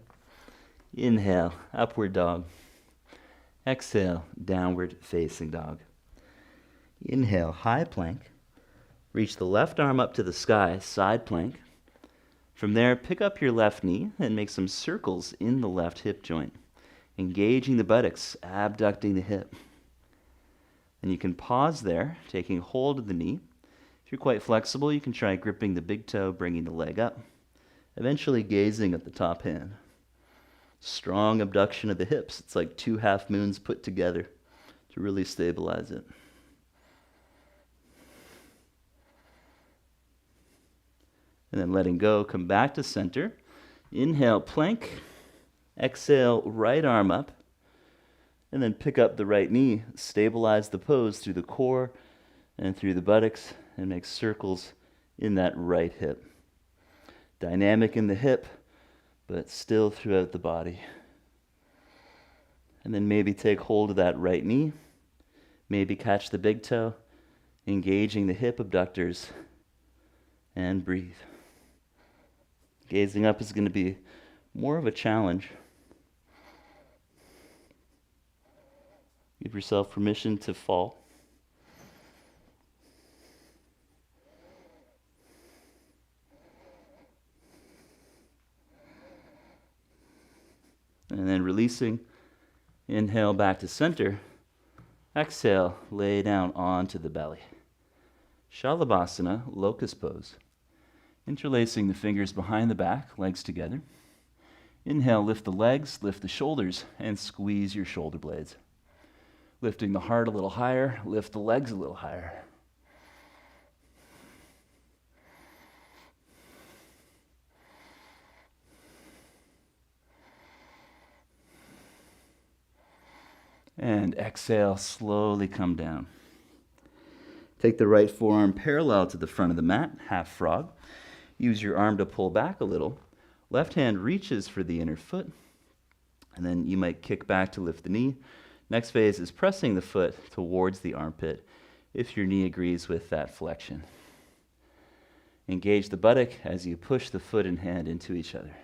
Inhale, upward dog. Exhale, downward facing dog. Inhale, high plank. Reach the left arm up to the sky, side plank. From there, pick up your left knee and make some circles in the left hip joint, engaging the buttocks, abducting the hip. And you can pause there, taking hold of the knee. If you're quite flexible, you can try gripping the big toe, bringing the leg up, eventually gazing at the top hand. Strong abduction of the hips. It's like 2 half moons put together to really stabilize it. And then letting go, come back to center. Inhale, plank. Exhale, right arm up. And then pick up the right knee. Stabilize the pose through the core and through the buttocks and make circles in that right hip. Dynamic in the hip, but still throughout the body. And then maybe take hold of that right knee. Maybe catch the big toe, engaging the hip abductors, and breathe. Gazing up is going to be more of a challenge. Give yourself permission to fall. And then releasing. Inhale back to center. Exhale, lay down onto the belly. Shalabhasana, locust pose. Interlacing the fingers behind the back, legs together. Inhale, lift the legs, lift the shoulders, and squeeze your shoulder blades. Lifting the heart a little higher, lift the legs a little higher. And exhale, slowly come down. Take the right forearm parallel to the front of the mat, half frog. Use your arm to pull back a little. Left hand reaches for the inner foot. And then you might kick back to lift the knee. Next phase is pressing the foot towards the armpit if your knee agrees with that flexion. Engage the buttock as you push the foot and hand into each other.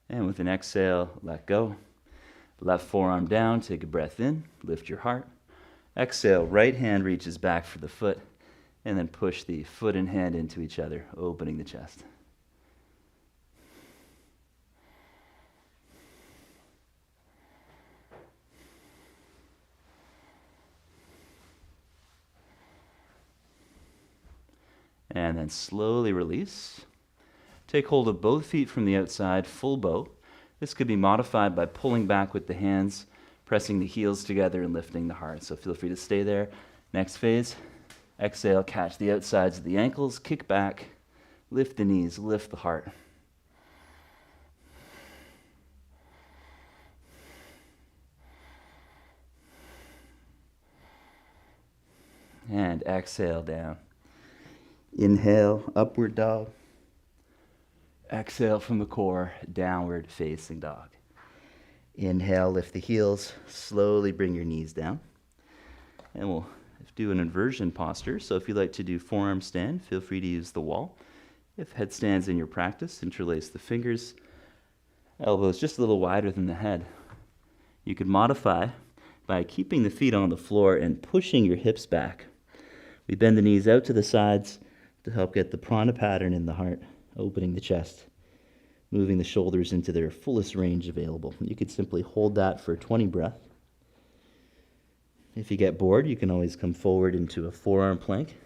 And with an exhale, let go. Left forearm down, take a breath in, lift your heart. Exhale, right hand reaches back for the foot, and then push the foot and hand into each other, opening the chest. And then slowly release. Take hold of both feet from the outside, full bow. This could be modified by pulling back with the hands, pressing the heels together and lifting the heart. So feel free to stay there. Next phase, exhale, catch the outsides of the ankles, kick back, lift the knees, lift the heart. And exhale down. Inhale, upward dog. Exhale from the core, downward facing dog. Inhale, lift the heels, slowly bring your knees down. And we'll do an inversion posture. So if you like to do forearm stand, feel free to use the wall. If headstand's in your practice, interlace the fingers, elbows just a little wider than the head. You could modify by keeping the feet on the floor and pushing your hips back. We bend the knees out to the sides to help get the prana pattern in the heart, opening the chest, moving the shoulders into their fullest range available. You could simply hold that for 20 breaths. If you get bored, you can always come forward into a forearm plank,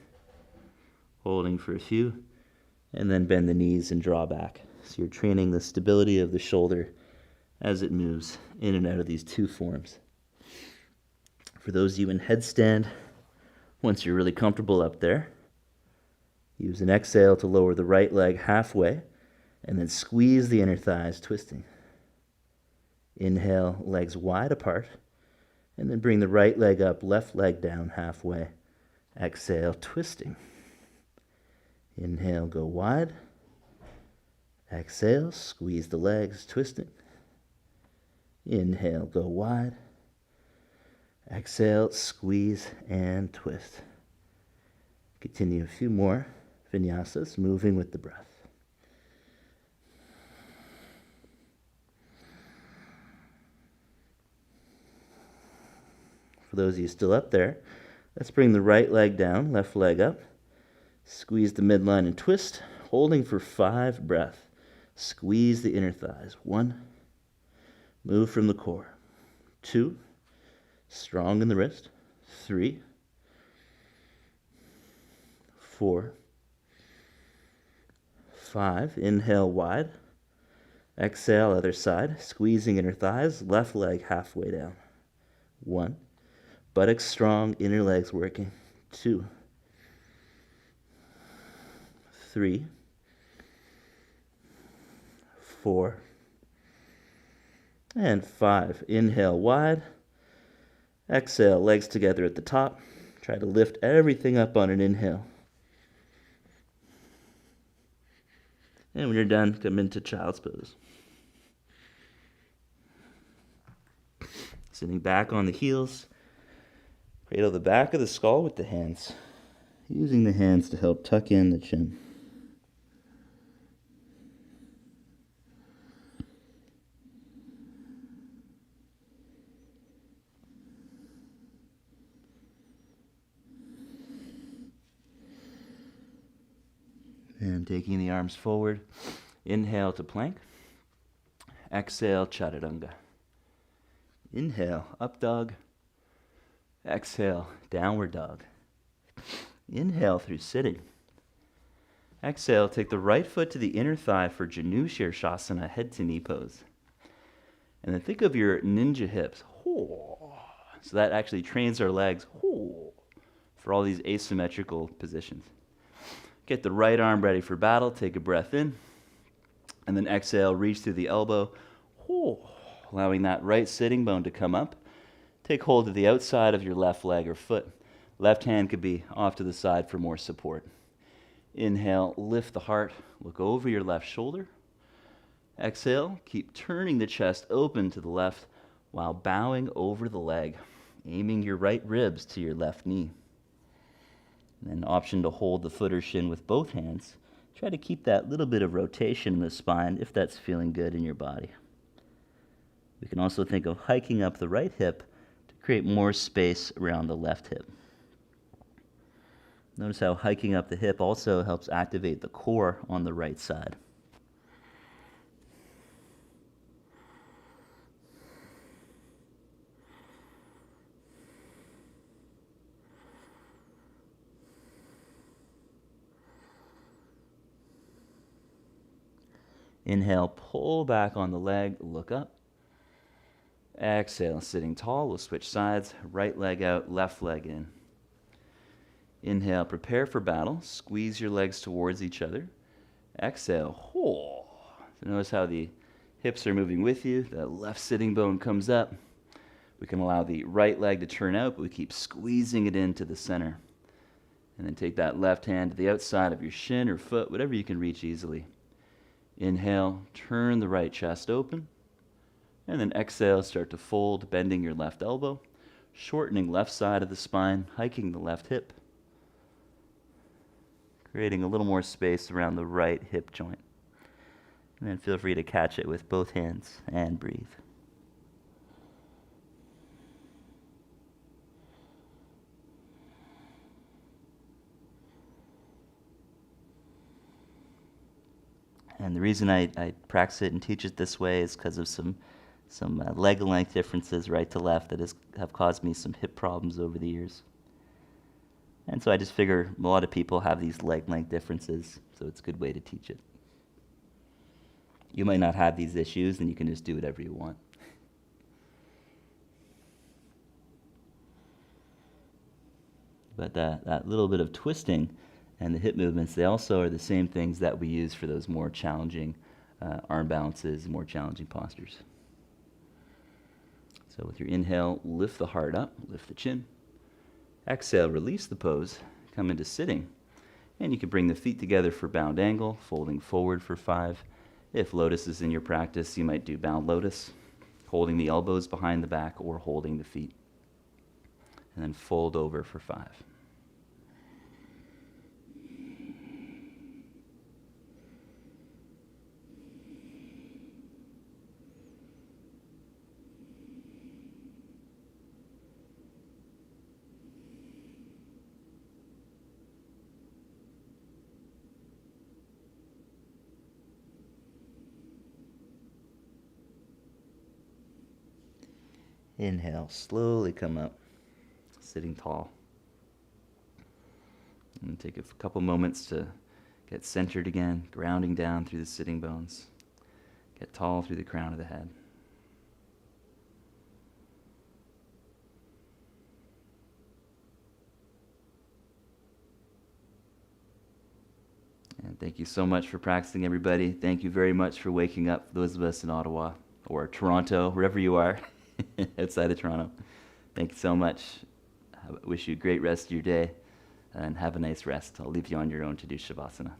holding for a few, and then bend the knees and draw back. So you're training the stability of the shoulder as it moves in and out of these two forms. For those of you in headstand, once you're really comfortable up there, use an exhale to lower the right leg halfway, and then squeeze the inner thighs, twisting. Inhale, legs wide apart, and then bring the right leg up, left leg down halfway. Exhale, twisting. Inhale, go wide. Exhale, squeeze the legs, twisting. Inhale, go wide. Exhale, squeeze and twist. Continue a few more vinyasas, moving with the breath. For those of you still up there, let's bring the right leg down, left leg up. Squeeze the midline and twist, holding for 5 breaths. Squeeze the inner thighs. 1. Move from the core. 2. Strong in the wrist. 3. 4. 5. Inhale wide. Exhale, other side. Squeezing inner thighs. Left leg halfway down. 1. Buttocks strong, inner legs working. 2. 3. 4. And 5. Inhale wide. Exhale, legs together at the top. Try to lift everything up on an inhale. And when you're done, come into child's pose. Sitting back on the heels. Cradle the back of the skull with the hands. Using the hands to help tuck in the chin. And taking the arms forward, inhale to plank. Exhale, chaturanga. Inhale, up dog. Exhale, downward dog. Inhale through sitting. Exhale, take the right foot to the inner thigh for Janu Shirshasana, head to knee pose. And then think of your ninja hips. So that actually trains our legs for all these asymmetrical positions. Get the right arm ready for battle. Take a breath in. And then exhale, reach through the elbow. Allowing that right sitting bone to come up. Take hold of the outside of your left leg or foot. Left hand could be off to the side for more support. Inhale, lift the heart. Look over your left shoulder. Exhale, keep turning the chest open to the left while bowing over the leg, aiming your right ribs to your left knee. And then option to hold the foot or shin with both hands. Try to keep that little bit of rotation in the spine if that's feeling good in your body. We can also think of hiking up the right hip to create more space around the left hip. Notice how hiking up the hip also helps activate the core on the right side. Inhale, pull back on the leg, look up. Exhale, sitting tall, we'll switch sides. Right leg out, left leg in. Inhale, prepare for battle. Squeeze your legs towards each other. Exhale, so notice how the hips are moving with you. The left sitting bone comes up. We can allow the right leg to turn out, but we keep squeezing it into the center. And then take that left hand to the outside of your shin or foot, whatever you can reach easily. Inhale, turn the right chest open. And then exhale, start to fold, bending your left elbow, shortening left side of the spine, hiking the left hip, creating a little more space around the right hip joint. And then feel free to catch it with both hands and breathe. And the reason I practice it and teach it this way is because of some leg length differences right to left that have caused me some hip problems over the years. And so I just figure a lot of people have these leg length differences, so it's a good way to teach it. You might not have these issues, and you can just do whatever you want. But that little bit of twisting and the hip movements, they also are the same things that we use for those more challenging arm balances, more challenging postures. So with your inhale, lift the heart up, lift the chin. Exhale, release the pose, come into sitting. And you can bring the feet together for bound angle, folding forward for 5. If lotus is in your practice, you might do bound lotus, holding the elbows behind the back or holding the feet. And then fold over for 5. Inhale, slowly come up, sitting tall. And take a couple moments to get centered again, grounding down through the sitting bones. Get tall through the crown of the head. And thank you so much for practicing, everybody. Thank you very much for waking up, those of us in Ottawa or Toronto, wherever you are. Outside of Toronto. Thank you so much. I wish you a great rest of your day and have a nice rest. I'll leave you on your own to do Shavasana.